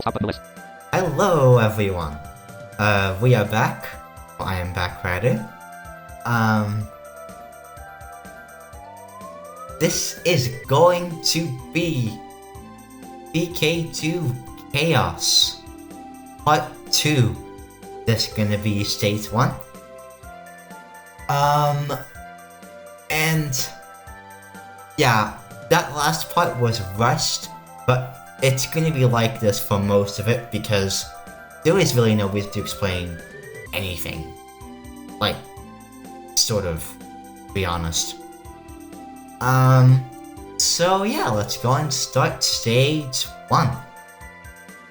Stop button list. Hello everyone. We are back. I am back rather. This is going to be bk2 Chaos Part 2. This is gonna be stage 1. And yeah, that last part was rushed, but it's gonna be like this for most of it because there is really no way to explain anything. Like, sort of, to be honest. So yeah, let's go and start stage 1.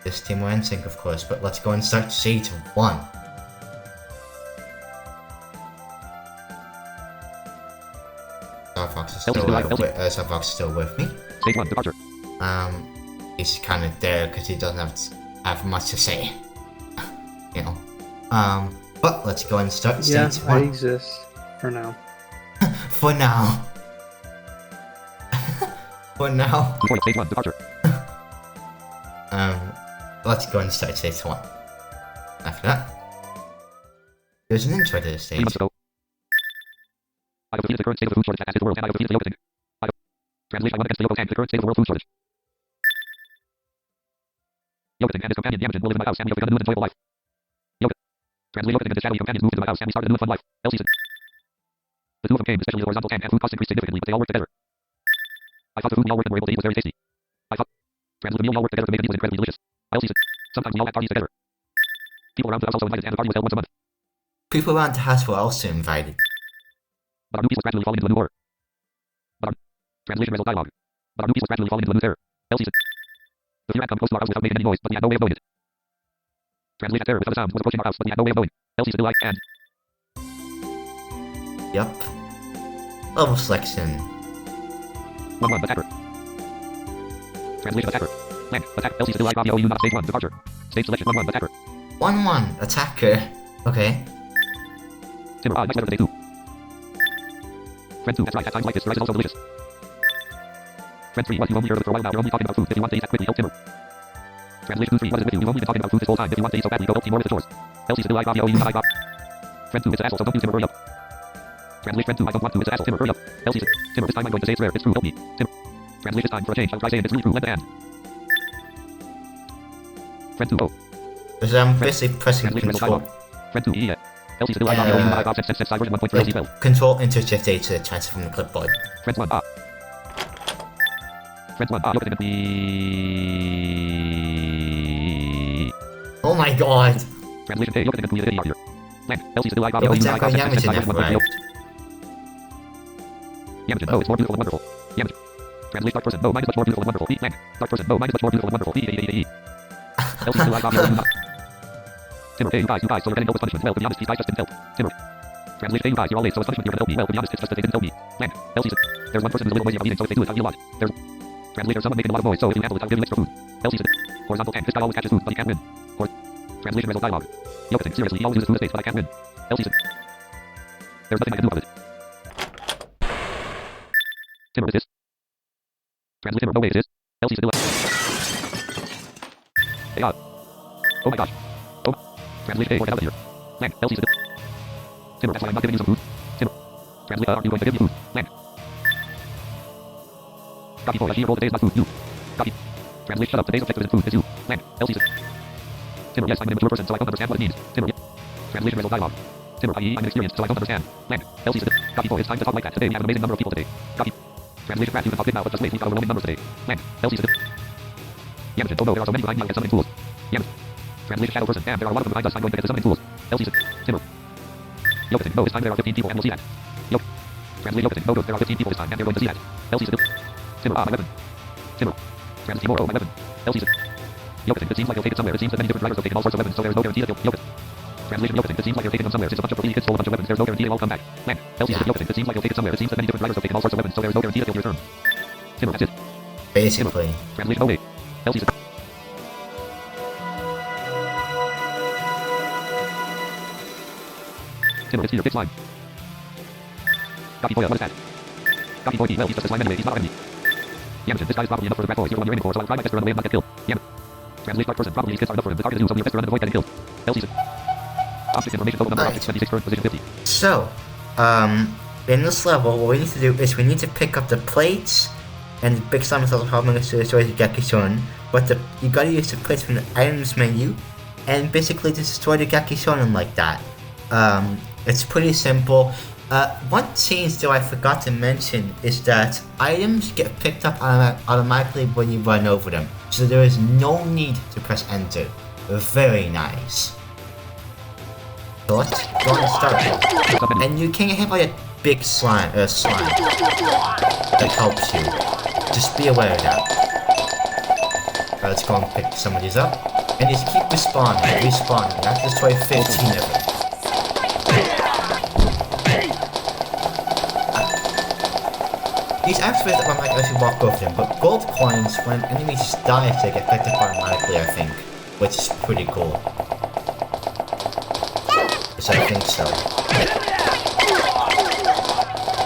This Timor-ensinck, of course, but let's go and start stage 1. Starfox is still with me. Stage 1, departure. He's kind of there because he doesn't have much to say. You know. But let's go and start stage 1. I exist for now. For now. For now. Report stage 1, departure. Let's go and start stage 1. After that, there's an intro to this 3 stage. months ago. I have defeated the current state of food shortage that has hit the world, and I have defeated the opening. Translation: I won against the Yoko Tank, the current state of the world food shortage. Yokoting and his companion Yamajin will live in my house, and we have begun a new and enjoyable life. Translate: Yokoting and his shadowy companions moved into my house, and we started a new and fun life. L season. The two of them came, especially the horizontal tank, and food costs increased significantly, but they all worked together. I thought the food we all worked and were able to eat was very tasty. I thought. Translate: the meal we all worked together to make the meal was incredibly delicious. L season. Sometimes we all had parties together. People around the house also invited, and the party was held once a month. People around the house were also invited. But our new piece was gradually falling into a new horror. Translation: result dialogue. But our new piece was gradually falling into a new terror. L season. The fear had come close to our house without making any noise, but we had no way of knowing it. Translation: terror without a sound was approaching our house, but we had no way of knowing. L season: like and. Yup. Level selection. 1-1 attacker. Translation: attacker. Blank. Attack. L season: like OU not stage 1 departure. Stage selection: 1-1 attacker. 1-1 attacker. Okay. Timor, next letter for day 2. Friend 2, that's right, at times like this, rice is also delicious. Friend 3, what, you only heard of it for a while now, you're only talking about food. If you want to eat that quickly, help Timor. Translation 2-3, what is with you? You've only been talking about food this whole time. If you want to eat so badly, go help Timor with the chores. Elsie still like OU not like. Friend 2, it's an asshole, so don't use Timor, hurry up. Translation: Friend 2, I don't want to, it's an asshole, Timor, hurry up. Elsie, Timor, this time I'm going to say it's rare, it's true, help me. Timor. Translation: it's time for a change, I'll try saying it's really true, and. Friend 2, oh. Because I'm basically pressing control. Friend 2, yeah. Elsie still like OU not like since version 1.3 Elsie fell. Control Enter Shift A to transfer from the clipboard. Friend 1, ah. Friend 1, ah, look at it. Oh my god! Translation: hey, look at it, here. Blank. Elsie still like Look at that guy Yamajin have arrived. Yamajin, oh, it's more beautiful than wonderful. Yamajin. Translate: dark person, no, mine is much more beautiful than wonderful. Blank. Dark person, no, mine is much more beautiful than wonderful. Elsie still like OU. Timor, hey, you guys, so you're getting no punishment. Well, to be honest, these guys just didn't help. Timor. Translation: hey, you guys, you're all late, so it's punishment you're gonna help me. Well, to be honest, it's just that they didn't help me. Blank. Elsie. There's one person who's a little noisy about eating, so if they do it, I'll eat a lot. There's. Translator: someone making a lot of noise, so if you handle it, I'll give you extra food. Elsie. Horizontal tank, this guy always catches food, but he can't win. Translation: result dialogue. Yokoting, seriously, he always uses food mistakes, but I can't win. Elsie. There's nothing I can do about it. Timor, is this? Translate: Timor, no way it is. Elsie still. Hey, God. Oh my gosh. Oh. Translation: hey, get out of here. Blank. Elsie still. Timor, that's why I'm not giving you some food. Timor. Translate: are you going to give me food? Blank. Copy for here, roll the days not food. You. Copy. Translate: shut up, today's objective isn't food, it's you. Blank. Elsie still. Timor, yes, I'm an immature person, so I don't understand what it means. Timor, yes. Translation: result dialogue. Timor, i.e., I'm inexperienced, so I don't understand. Blank. Elsie still. Copy for, it's time to talk like that. Today we have an amazing number of people today. Copy. Translation: Brad, you can talk big now, but just wait, we've got overwhelming numbers today. Blank. Elsie still. Yamajin, oh no, there are so many behind me, I'll get summoning tools. Yamajin. Translation: shadow person, and there are a lot of them behind us, I'm going to get the summoning tools. Elsie still. Timor. Yokoting, no, this time there are 15 people, and we'll see that. Translate: Yokoting, no good, there are 15 people this time, and they're going to see that. Elsie still. Timor, ah, my weapon. Timor. Translate: Timor, oh, my weapon. Elsie still. Yokoting, it seems like you'll take it somewhere. It seems that many different writers have taken all sorts of weapons, so there is no guarantee that you'll. Yokoting. Translation: Yokoting, it seems like you're taking them somewhere. Since a bunch of greedy kids stole a bunch of weapons, there's no guarantee they'll all come back. Blank. Elsie still. Yokoting, it seems like you'll take it somewhere. It seems that many different writers have taken all sorts of weapons, so there is no guarantee that they'll return. Timor, that's it. Basically. Translation: oh wait. Elsie still. Timor, it's here. It's slime. Copy foil, what is that? Copy foil, well, he's just a slime anyway, he's not our enemy. Yamajin, this guy is probably enough for the grab boys. You're the one you're aiming for, so I'll try my best to run away and not get killed. Yamajin. Translation dark person. Probably these kids are enough for him. The target is only a fist around the void getting killed. LC. Object information total number of objects 76 position 50. So, in this level, what we need to do is we need to pick up the plates, and the big slime is also helping us to destroy the Gaki-shonen, but you gotta use the plates from the items menu, and basically destroy the Gaki-shonen like that. It's pretty simple. One change though I forgot to mention is that items get picked up automatically when you run over them, so there is no need to press enter. Very nice. So let's go and start. And you can get hit by a big slime that helps you. Just be aware of that. Let's go and pick some of these up. And just keep respawning. You have to destroy 15 of them. These items with automatically actually walk over them, but gold coins, when enemies die, they get picked up automatically, I think. Which is pretty cool. Yes, I think so.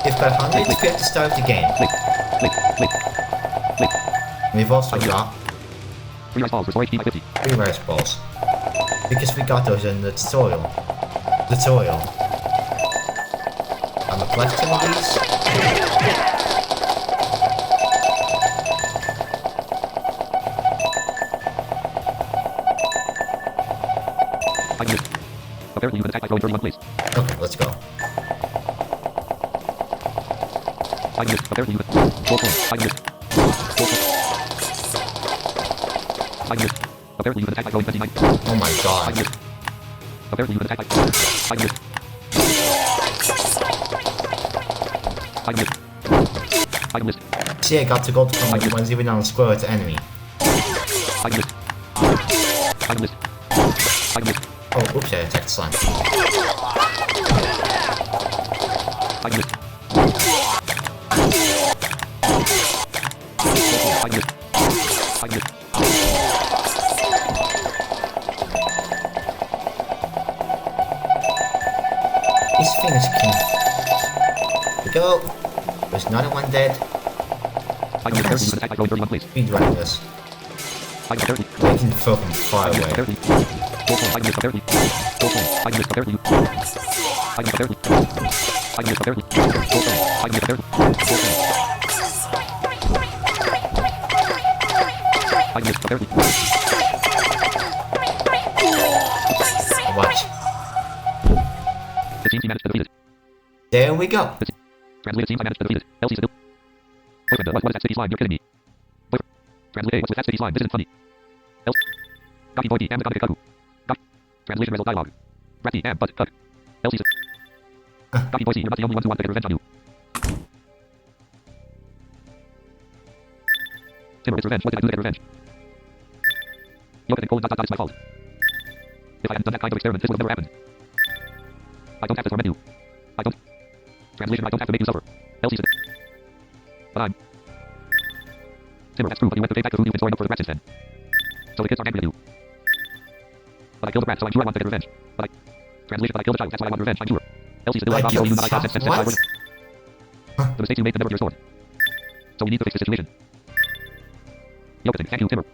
We've got 100 XP at the start of the game. We've also got 3 rice balls, restore HP by 50. 3 rice balls. Because we got those in the tutorial. I'm gonna collect some of these. Apparently you can attack by throwing 31 place. Okay, let's go. 5 minutes. Apparently you can... 4 points. 5 minutes. 4 points. 5 minutes. Apparently you can attack by throwing 29. Oh my god. 5 minutes. Apparently you can attack by... 5 minutes. 5 minutes. 5 minutes. See, I got the gold from like one's even on the square with the enemy. 5 minutes. 5 minutes. 5 minutes. Oh, oops, I attacked slime. 5 minutes. 5 minutes. 5 minutes. These things can... Here we go. There's another one dead. 5 minutes. Apparently you can attack by throwing 31 place. Speedrunning this. 5 minutes. Apparently. We can throw them far away. 4 points. 5 minutes. Apparently. 4 points. 5 minutes. Apparently. 5 minutes. Apparently. 5 minutes. Apparently. 4 points. 5 minutes. Apparently. 4 points. 5 minutes. Apparently. Watch. The team managed to defeat it. There we go. Translated team I managed to defeat it. LC still. Boyfriend, what is that sticky slime? You're kidding me. Boyfriend. Translate, what's with that sticky slime? This isn't funny. L. Copy boy and the copy kaku. Copy. Translation result dialogue. Ratty and but cut. LC still. Copy boy, you're not the only ones who want to get revenge on you. Timor, it's revenge. What did I do to get revenge? Look at it, it's my fault. If I hadn't done that kind of experiment, this would have never happened. I don't have to torment you. I don't. Translation, I don't have to make you suffer. LC said. But I'm. Timor, that's true, but you went to pay back the food you've been storing up for the rats since then. So the kids aren't angry at you. But I killed the rat, so I'm sure I want to get revenge. But I. Translation, but I killed the child, that's why I want revenge, I'm sure. LC said, I killed you, not I caused sense. what? The mistakes you made can never be restored. So we need to fix the situation. Yokotin, thank you, Timor.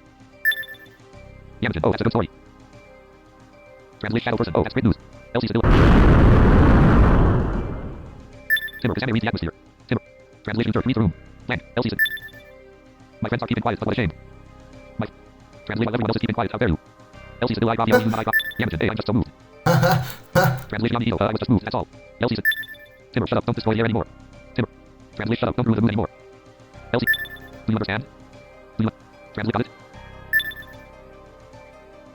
Yamajin, oh, that's a good story. Translation, shadow person, oh, that's great news. LC said, Timor, Cassandra, read the atmosphere. Timor. Translation, church, read the room. Blank. LC said. My friends are keeping quiet, but what a shame. My. Translation, while everyone else is keeping quiet, how dare you? LC said, I rob you, not I rob. Yamajin, hey, I'm just so moved. Translation, on the ego, I was just moved, that's all. LC said. Timor, shut up, don't destroy the air anymore. Timor. Translation, shut up, don't ruin the mood anymore. LC. Do you understand? Do you... Translate, got it?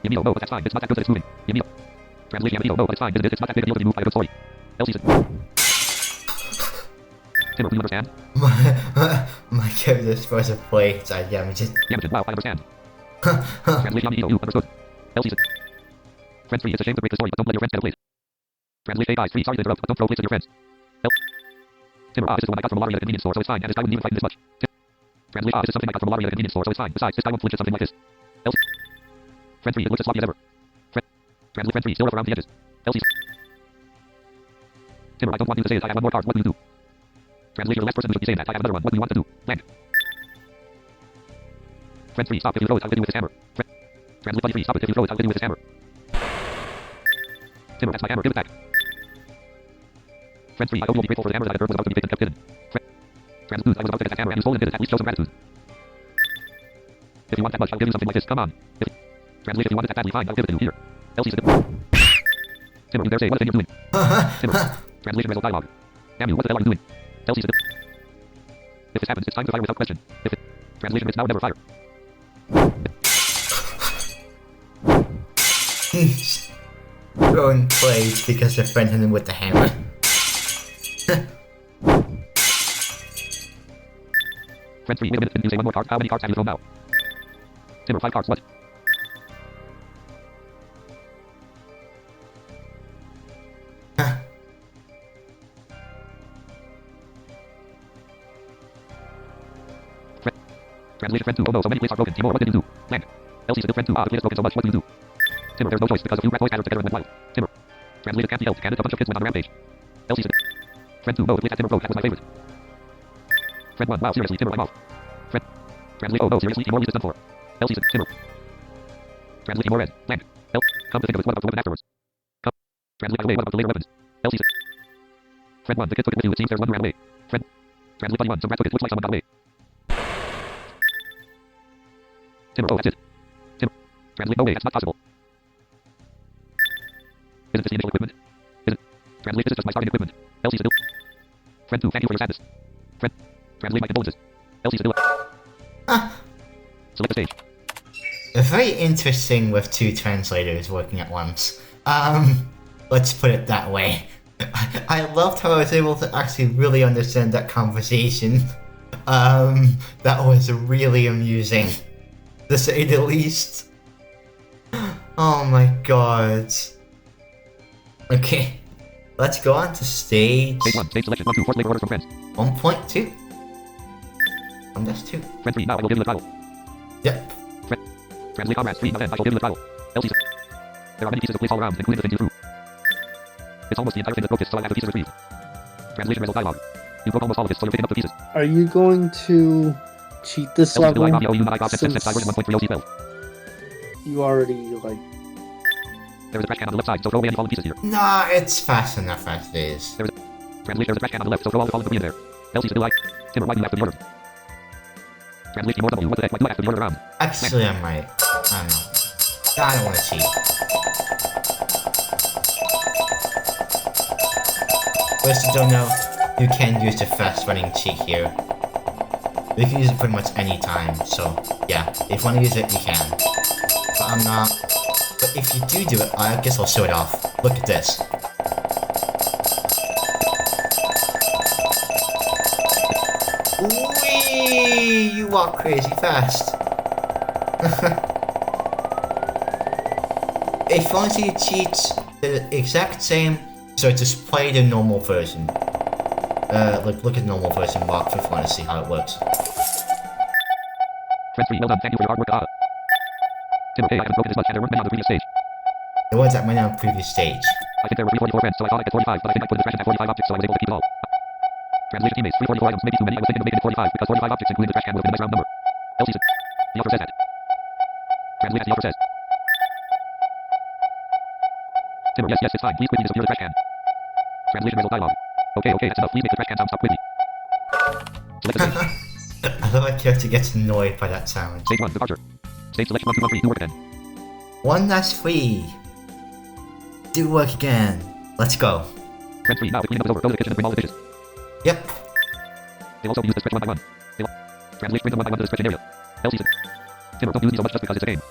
Yamio, no, but that's fine, it's not that good that it's moving. Yamio. Translation, Yamio, no, but it's fine, isn't it? It's not that big a deal to be moved by a good story. LC said. Timor, do you understand? My character's supposed to play inside Yamajin. Yamajin, wow, I understand. Translation, Yamio, you understood. LC said. Friends 3, it's a shame to break the story, but don't let your friends get a plate. Translation, hey guys, 3, sorry to interrupt, but don't throw plates at your friends. Timor, this is one I got from Malaria at the convenience store, so it's fine, and this guy wouldn't even fight this much. Translation, this is something I got from Malaria at the convenience store, so it's fine. Besides, this guy won't flinch at something like this. LC. Friend 3, it looks as sloppy as ever. Friend 3, still rough around the edges. LC. Timor, I don't want you to say it, I have one more card, what will you do? Translation, the last person who should be saying that, I have another one, what do you want to do? Blank. Friend 3, stop, if you throw it, I'll hit you with this hammer. Translate buddy 3. Stop it if you throw it. I'll hit you with this hammer. Timor, that's my hammer. Give it back. Friend 3. I hope you'll be grateful for the hammer that I was about to be kept hidden. Translate. I was about to get that hammer and you stole it and did it. At least show some gratitude. If you want that much, I'll give you something like this. Come on. Translate. If you want it that badly, fine. I'll give it to you. Here. Elsie said it. Timor, you dare say what is it you're doing? Timor. Translation result dialogue. Damn you, what the hell are you doing? Elsie said it. If this happens, it's time to fire without question. If it... Translation, it's now never fire. He's throwing plays because their friend hit him with the hammer. Friend 3, wait a minute, didn't you say one more card? How many cards have you thrown now? Timor, 5 cards, what? Translation friend 2, oh no, so many plates are broken. Timor, what did you do? Land. Elsie said friend 2, the plate is broken so much, what do you do? Timor, there's no choice because of you rat boys gathered together and went wild. Timor. Translated can't be helped, Canada, a bunch of kids went on a rampage. Elsie said friend 2, no, the plate that Timor broke, that was my favorite. Friend 1, wow, seriously, Timor, I'm off. Friend. Translate, oh no, seriously, Timor, what is this done for? Elsie said, Timor. Translate, Timor red. Land. Come to think of it, what about the weapon afterwards? Come. Translate, away, what about the later weapons? Elsie said. Friend 1, the kid took it with you, it seems there's one who ran away. Friend. Translate, buddy 1, some rat took it, looks like someone got away. Timor, oh, that's it. Timor. Translate, no way, that's not possible. Isn't this the initial equipment? Isn't... Translate, this is just my starting equipment. Elsie said, friend 2, thank you for your sadness. Friend. Translate my condolences. Elsie said, select the stage. Very interesting with two translators working at once. Let's put it that way. I loved how I was able to actually really understand that conversation. That was really amusing, to say the least. Oh my god. Okay, let's go on to stage... Stage 1, stage selection, 1, 2, force labor orders from friends. 1.2. And that's 2. Friend 3, now I will give you the trial. Yep. Friend. Translate comrades 3, now then, I shall give you the trial. Elsie said. There are many pieces of place all around, including the things you threw. It's almost the entire thing that's broken, so I have the pieces retrieved. Translation result dialogue. You broke almost all of it, so you're picking up the pieces. Are you going to cheat this Elsie level? since You already, like... There is a trash can on the left side, so throw away any fallen pieces here. Nah, it's fast enough as it is. Translate, there is a trash can on the left, so throw all the fallen debris in there. Elsie said, Timor, why do you have to the order? Translate, Timor W, what the heck, why do I have to the order around? Actually, I might. I don't know. I don't want to cheat. For those who don't know, you can use the fast running cheat here. You can use it pretty much any time, so yeah, if you want to use it, you can. But I'm not. But if you do it, I guess I'll show it off. Look at this. Whee! You walk crazy fast. If you want to see cheats, the exact same. So just play the normal version. Look at the normal version box if you want to see how it works. Friend 3, well done, thank you for your hard work, Timor, hey, I haven't broken this much, and there weren't many on the previous stage. The ones that went on the previous stage. I think there were 344 friends, so I thought I'd get 45, but I think I put in the trash and had 45 objects, so I was able to keep it all. Translation teammates, 344 items, maybe too many, I was thinking of making it 45, because 45 objects including the trash can would have been a nice round number. Elsie said. The author says that. Translate as the author says. Timor, yes, it's fine, please quickly disappear the trash can. Translation result dialogue. Okay, that's enough, please make the trash can sound stop quickly. Select the stage. I love how character gets annoyed by that sound. Stage 1, departure. Stage selection 1, 2, 1, 3, do work again. One last free. Do work again. Let's go. Friend 3, now the cleanup is over, go to the kitchen and bring all the dishes. Yep. They'll also use the stretch one by one. Translate, bring them one by one to the stretching area. Elsie said. Timor, don't use me so much just because it's a game.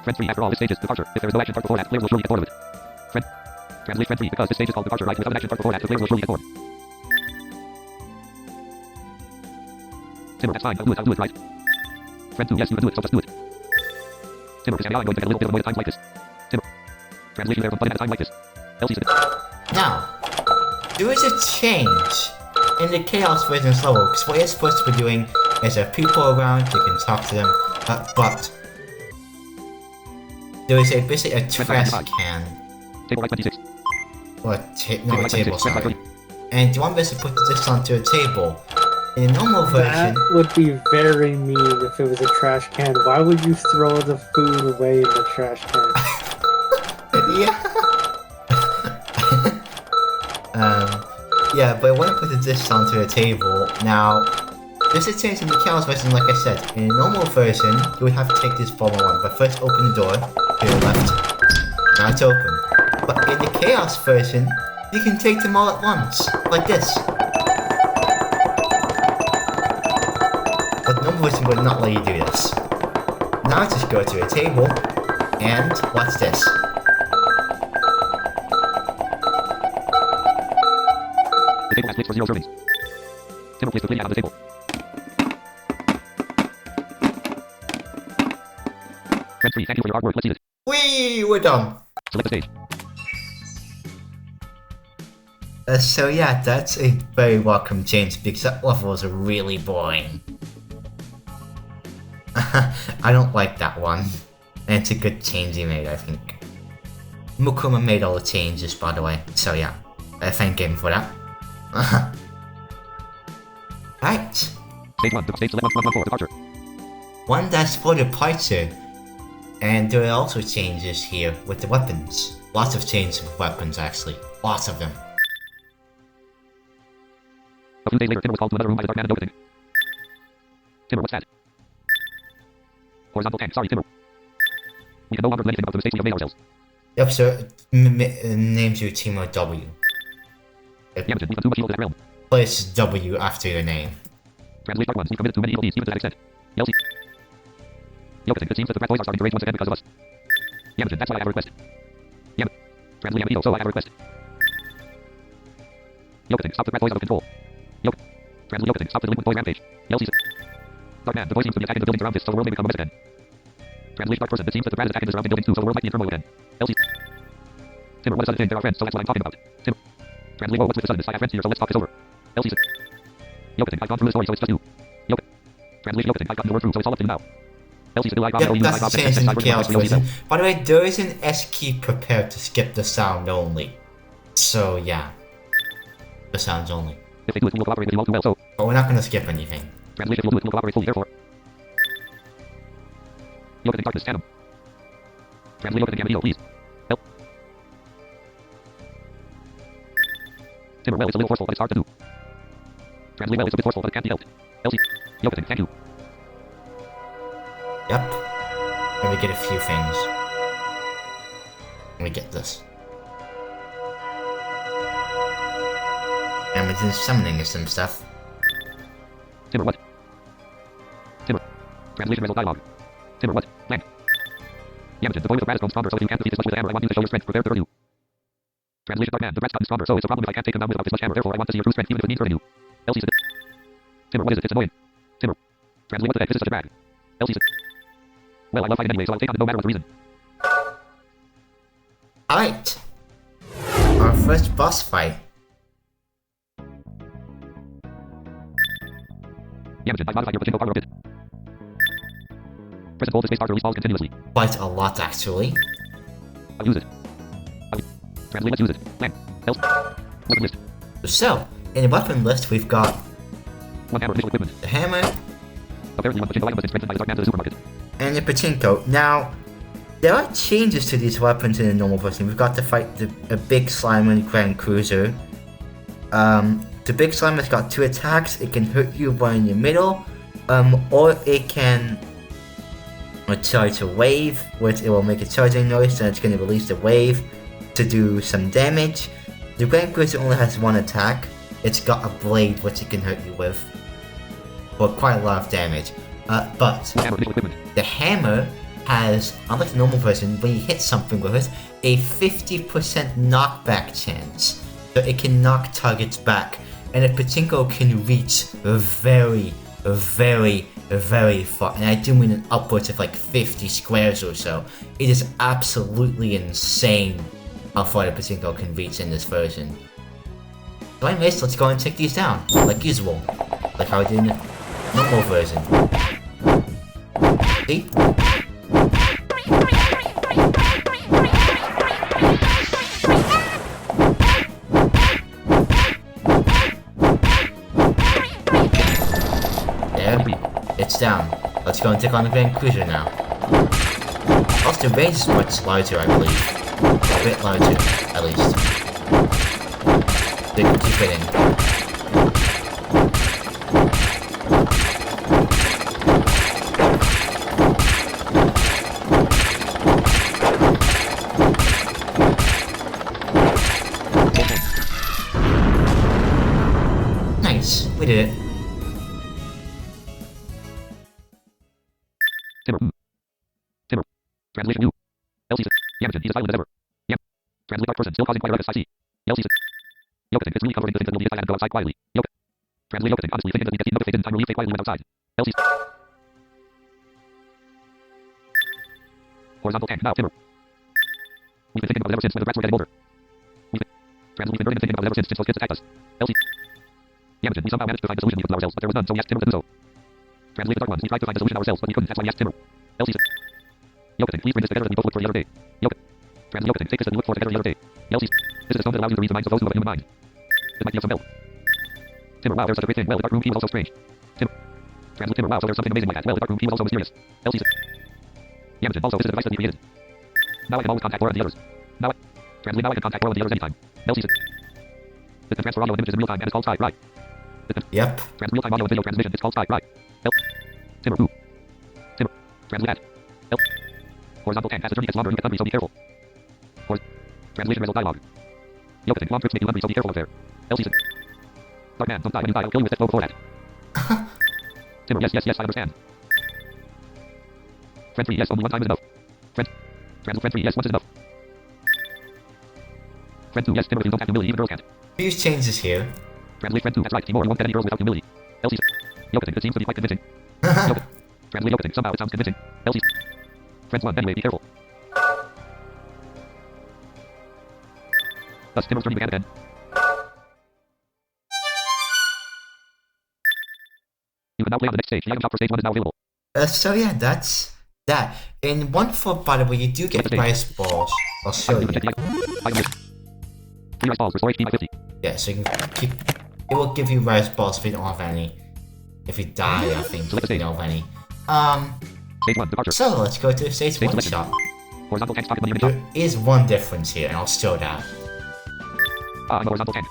Friend 3, after all, this stage is departure. If there is no action part before that, the player will surely get bored of it. Friend. Translate friend 3, because this stage is called departure, right? Without an action part before that, the player will surely get bored. Timor, that's fine, I'll do it, right? Friend 2, yes, you can do it, so just do it. Timor, I'm going to get a little bit of annoyed at times like this. Timor. Translation there from button at a time like this. Elsie said. Now, there is a change in the Chaos Visions level, because what you're supposed to be doing is there are people around, you can talk to them, but there is basically a trash can. Table right 26. Or a table, sorry. And you want basically put this onto a table. In a normal version, That would be very mean if it was a trash can. Why would you throw the food away in the trash can? yeah. Yeah, but when I put the dish onto a table, now, this is changed in the chaos version, like I said. In a normal version, you would have to take this bottom one, but first open the door to your left. Now it's open. But in the chaos version, you can take them all at once, like this. But the normal version would not let you do this. Now just go to a table, and watch this. The table has placed for 0 servings. Timor placed the plate on the table. Friend 3, thank you for your hard work. Let's see it. Whee! We're done. Select the stage. So yeah, that's a very welcome change because that level was really boring. I don't like that one. And it's a good change he made, I think. Mukuma made all the changes, by the way. So yeah, I thank him for that. Right. Stage 1, stage 11, departure. 1-4 departure. And there are also changes here with the weapons. Lots of changes with weapons, actually. Lots of them. A few days later, Timor was called to another room by the dark man and opening. Timor, what's that? Horizontal tank, sorry, Timor. We can no longer do anything about the mistakes we have made ourselves. Yep, so names you Timor W. Yamajin, we got too much evil to that realm. Place W after your name. Translation part 1, we've committed too many evil deeds, even to that extent. Yeltsin. Yokoting, it seems that the rat boys are starting to rage once again because of us. Yamajin, that's why I have a request. Translate Yamito, so I have a request. Yokoting, stop the rat boys out of control. Translate Yokoting, stop the delinquent boy rampage. Yeltsin. Dark man, the boy seems to be attacking the buildings around this, so the world may become a mess again. Translation dark person, it seems that the rat is attacking the surrounding buildings too, so the world might be in turmoil again. Yeltsin. Timor, what a sudden thing, there are friends, so that's what I'm talking about. Timor. Translate, whoa, what's with the suddenness? I have friends here, so let's talk this over. Yeltsin. Yokoting, I've gone through the story, so it's just you. Translation Yokoting, I've gotten the word through, so it's all up to you now. Yep, that's the change in the chaos version. By the way, there is an S key prepared to skip the sound only. So yeah. The sounds only. If they do it, we will cooperate with you all too well, so... But we're not gonna skip anything. Translation, if you'll do it, we will cooperate fully, therefore. Yokoting, darkness, Phantom. Translate Yokoting, Yamato, please. Help. Timor, well, it's a little forceful, but it's hard to do. Translate, well, it's a bit forceful, but it can't be helped. Elsie. Yokoting, thank you. Yep. Let me get a few things. Let me get this. And within summoning is some stuff. Timor, what? Timor. Translation result dialogue. Timor, what? Land. Yamajin, the boy with the rat has grown stronger, so if you can't defeat this much with a hammer, I want you to show your strength. Prepare to hurt you. Translation dark man, the rat's gotten stronger, so it's a problem if I can't take him down without this much hammer, therefore I want to see your true strength, even if it means hurting you. Elsie said. Timor, what is it? It's annoying. Timor. Translate, what the heck? This is such a drag. Elsie said. Well, I love fighting anyway, so I'll take on it no matter what the reason. Alright. Our first boss fight. Yamajin, I've modified your pachinko power a bit. Press and hold the space bar to release balls continuously. Quite a lot, actually. I'll use it. Translate, let's use it. Land. Else. Weapon list. So, in the weapon list, we've got One hammer, initial equipment. the hammer Apparently one pachinko item has been strengthened by the dark man to the supermarket. and the pachinko. Now, there are changes to these weapons in the normal version. We've got to fight a big slime and Grand Cruiser. The big slime has got 2 attacks. It can hurt you while in the middle, or it can charge a wave, which it will make a charging noise, and it's going to release the wave to do some damage. The Grand Cruiser only has 1 attack. It's got a blade which it can hurt you with, for quite a lot of damage. But One hammer, initial equipment. the hammer has, unlike the normal version, when you hit something with it, a 50% knockback chance. So it can knock targets back, and the pachinko can reach very, very, very far. And I do mean an upwards of like 50 squares or so. It is absolutely insane how far the pachinko can reach in this version. So anyways, let's go and take these down, like usual. Like how I did in the normal version. See? it's down. Let's go and take on the Grand Cruiser now. Also, the range is much larger, I believe. A bit larger, at least. They can keep it in. Nice, we did it. Timor. Translation new. LC. Yamachin, he's as violent as ever. Yam. Translate dark person, still causing fire ruckus, I see. LC. Yokotin, it's really covering the things that will leave inside and go outside quietly. Yokotin. Translate Yokotin, honestly thinking that he gets enough in time will leave quietly when outside. LC. Horizontal tank, now, Timor. We've been thinking about it ever since when the rats were getting older. We've been burning and thinking about it ever since those kids attacked us. LC. Yamachin, we somehow managed to find a solution we couldn't ourselves, but there was none, so we asked Timor to do so. Translate the dark ones, we tried to find a solution ourselves, but we couldn't, that's why we asked Timor. LC. Yokotin, please bring this together and we both look for the other day. Yokotin. Translate Yokotin, take this and look for together the other day. LC. This is a stone that allows you to read the minds of those who have a human mind. It might be of some help. Timor, wow, there's such a great thing. Well, the dark room key was also strange. Timor. Translate Timor, wow, so there's something amazing like that. Well, the dark room key was also mysterious. LC. Yamachin, also, this is a device that we created. Now I can always contact Laura and the others. Now I... Translate, now I can contact Laura and the others anytime. LC. This can transfer audio and images in real time and it's called Skype, right? Yep. Trans real-time audio and video transmission, it's called Skype, right? Timor, who? Timor. Translate at. Horizontal tank, as the journey gets longer, you get hungry, so be careful. Translation result dialogue. Yokotin, long trips make you hungry, so be careful up there. LC. Dark man, don't die when you die, I'll kill you with it, go before that. Timor, yes, I understand. Friend 3, yes, only one time is enough. Friend 3, yes, once is enough. Friend 2, yes, Timor, please don't have humility, even girls can't. Few changes here. Translate friend 2, that's right, Timor, you won't get any girls without humility. LC. Yokotin, it seems to be quite convincing. Yokotin. Translate Yokotin, somehow it sounds convincing. LC. Friends 1, anyway, be careful. Thus, Timor's journey began again. You can now play on the next stage. The item shop for stage 1 is now available. So yeah, that's that. In 1.4, by the way, you do get rice balls. I'll show you. 3 rice balls, restore HP by 50. Yeah, so you can keep... It will give you rice balls if you don't have any. If you die, I think you don't have any. Stage 1, departure. So let's go to the stage 1 shop. Horizontal tank, pocket money, image shop. There is one difference here, and I'll show that. I'm a horizontal tank.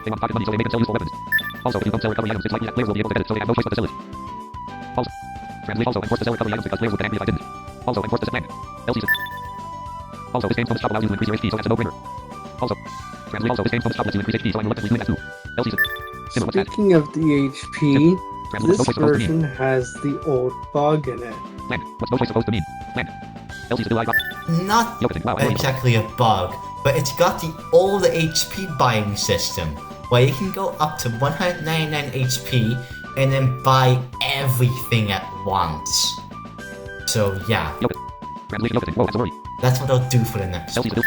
They want pocket money so they make and sell useful weapons. Also, if you don't sell recovery items, it's likely that players will be able to get it, so they have no choice but to sell it. Also, translate also enforce to sell recovery items because players would get angry if I didn't. Also, enforce this plan. LC. Also, this game's bonus shop allows you to increase your HP, so that's a no-brainer. Also, translate also, this game's bonus shop lets you increase HP, so I'm reluctantly doing that too. LC. Timor, what's that? Speaking of the HP, this version has the old bug in it. Land. What's no choice supposed to mean? Land. LC still right. Not Yokotin, wow, exactly a bug, but it's got the old HP buying system, where you can go up to 199 HP and then buy everything at once. So yeah. Yokotin. Translation Yokotin. Whoa, that's a worry. That's what I'll do for the next LC still.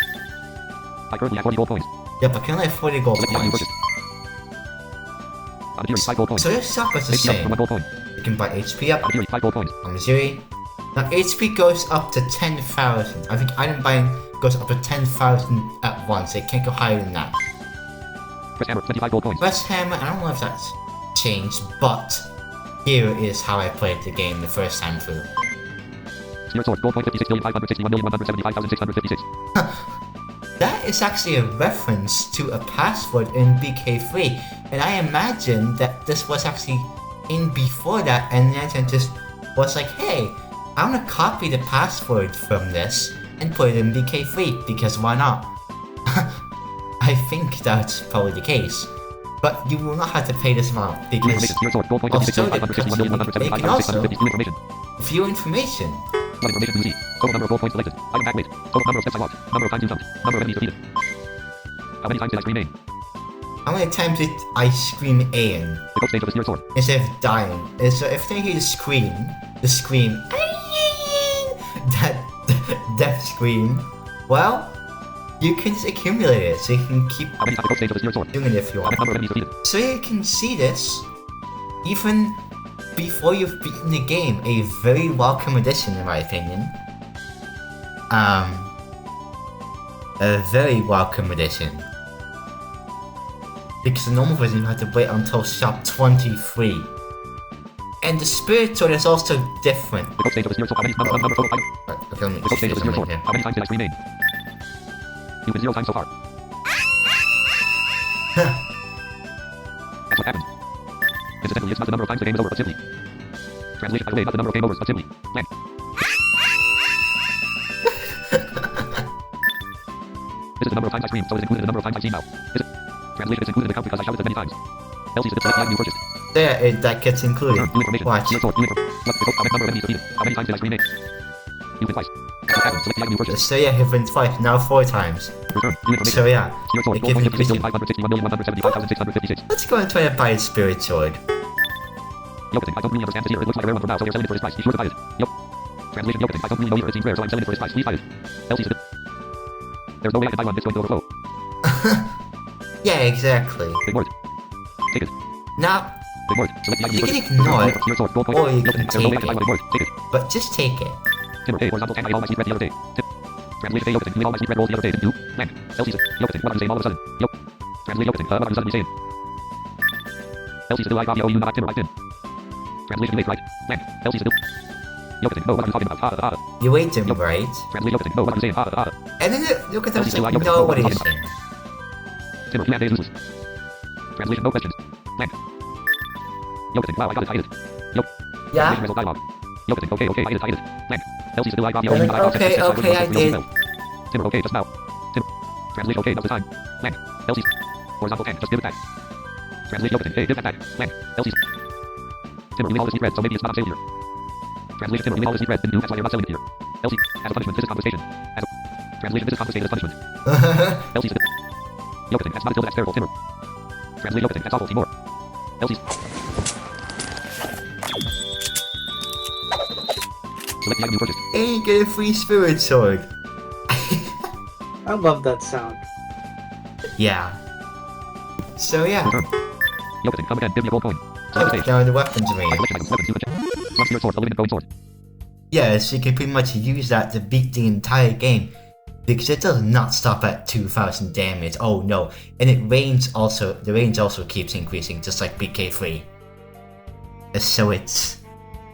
I currently have 40 gold coins. Yep, I can only have 40 gold coins. So your shop is the same. You can buy HP up. 5 gold coins. On Missouri. Now HP goes up to 10,000. I think item buying goes up to 10,000 at once. It can't go higher than that. Press hammer, 25 gold coins. Press hammer, I don't know if that's changed, but here is how I played the game the first time through. Spear sword, gold coin 56,561,175,656. That is actually a reference to a password in bk2, and I imagine that this was actually in before that, and then just was like, hey, I want to copy the password from this and put it in bk2, because why not? I think that's probably the case. But you will not have to pay this amount, because I'll show you the they can also view information. What information do you see? Total number of gold points collected. Item pack weight. Total number of steps I walked. Number of times you jumped. Number of enemies defeated. How many times did I scream name? How many times did I scream Aeon? The ghost stage of the spear sword. Instead of dying. And so if they hear the scream, that death scream, well, you can just accumulate it, so you can keep How many times the ghost stage of the spear sword? doing it if you want. Number of enemies defeated. So you can see this, even before you've beaten the game, a very welcome addition in my opinion. A very welcome addition. Because the normal version you have to wait until shop 23. And the spirit sword is also different. The code stage of the spirit sword. How many number total item? Okay, let me The code see stage of the spirit sword. something here. How many times did I scream name? You've been 0 times so far. That's what happened. Incidentally, it's not the number of times the game is over, but simply. Translation, by the way, not the number of game overs, but simply. Land. This is the number of times I screamed, so it is included in the number of times I've seen now. Translation is included in the count because I shouted it many times. Elsie is select the item you purchased. There, that gets included. New information. Watch. Spirit sword, new info. Look, the code, number of enemies defeated. How many times did I scream name? You've been twice. That's what happened. Select the item you purchased. So yeah, you've been twice, now 4 times. Return, new information. So yeah, Spirit sword, it gives me 4.56,561,175,656. let's go and try to buy a spirit sword. Yoketing, I don't really understand this here. It looks like a rare one from now, so you're selling it for this price. Be sure to buy it. Yup. Translation, Yoketing, I don't really know either. It seems rare, so I'm selling it for this price. Please buy it. Elsie said it. There's no way I can buy one. It's going to overflow. Yeah, exactly. Big word. Take it. Now, Big word. Select the item you can purchased. ignore it, Spirit sword, gold coin. or you Yoketing, can there's no way I take can buy one. Big word. Take it. but just take it. Timor, A, horizontal tank, I ate all my sweet bread the other day. Translation, A, Yoketing, you ate all my sweet bread rolls the other day, didn't you? Land. Elsie said, Yoketing, what are you saying all of a sudden? Yup. Translation, Yoketing, what are you suddenly saying? Elsie said, do I copy you, not Timor, I did. Translation, you ate right. Land. Elsie said, Yoketing, no, what are you talking about? You ate him, right? Translation, Yoketing, no, what are you saying? And then look at them Elsie say, said, no, what are you saying? Timor, command A is useless. Translation, no questions. Land. Yoketing, wow, I got it, I hate it. Yup. Yeah? Translation, result dialogue. Yoketing, okay, I hate it. Land. Elsie said, do I copy you, Okay, not okay, I did. Timor, okay, just now. Timor. Translation, okay, now's the time. Land. Elsie. Horizontal tank, just give it back. Translation, Yoketing, hey, give that back. Land. Elsie. Timor, you ate all this sweet bread, so maybe it's not a failure. Translation, Timor, you ate all this sweet bread, didn't you? That's why you're not selling it here. Elsie. As a punishment, this is confiscation. As a... Translation, this is confiscated as punishment. Elsie said, Yoketing, that's not a tilde, that's terrible, Timor. Translation, Yoketing, that's awful, Timor. Elsie. Select the item you purchased. Ain't get a free spirit sword. I love that sound. Yeah. So yeah, Return. Yoketing, come again, give me a gold coin. Select the look stage. down the weapons Collection range. items, weapons, you can check. Strong spirit sword, illuminated gold sword. Yeah, so you can pretty much use that to beat the entire game. Because it does not stop at 2000 damage, oh no. And the range also keeps increasing, just like bk2. So it's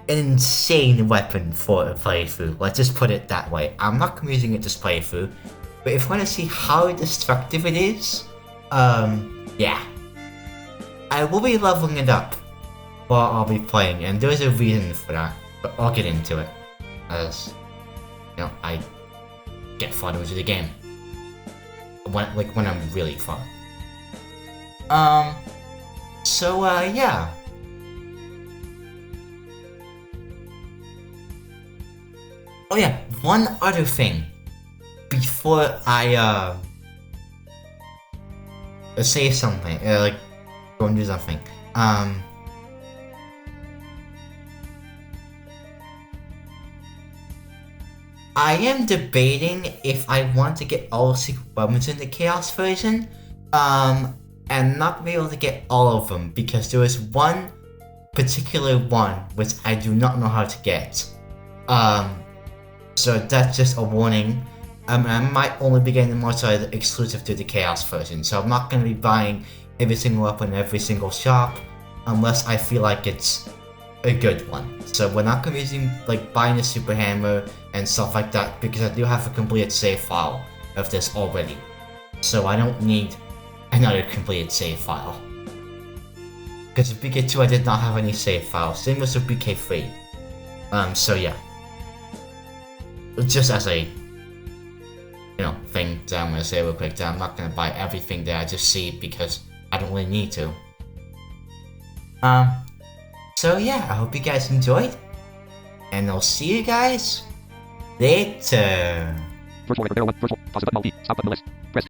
an insane weapon for a playthrough, let's just put it that way. I'm not gonna be using it this playthrough, but if you wanna see how destructive it is, yeah. I will be leveling it up while I'll be playing, and there's a reason for that, but I'll get into it. As, you know, I get far into the game. When I'm really far. So, yeah. Oh yeah, one other thing. Before I, say something, like, go and do something. I am debating if I want to get all secret weapons in the Chaos version, and not be able to get all of them, because there is one particular one which I do not know how to get. So that's just a warning. I might only be getting the most exclusive to the Chaos version, so I'm not going to be buying every single weapon in every single shop, unless I feel like it's a good one. So we're not going to be using, like, buying a super hammer and stuff like that, because I do have a completed save file of this already. So I don't need another completed save file. Because with bk2 I did not have any save files, same as with bk3. So yeah. Just as a, you know, thing that I'm going to say real quick, that I'm not going to buy everything that I just see because I don't really need to. So yeah, I hope you guys enjoyed, and I'll see you guys later. Virtual record, 01, virtual, pause button, alt, stop button, list. Press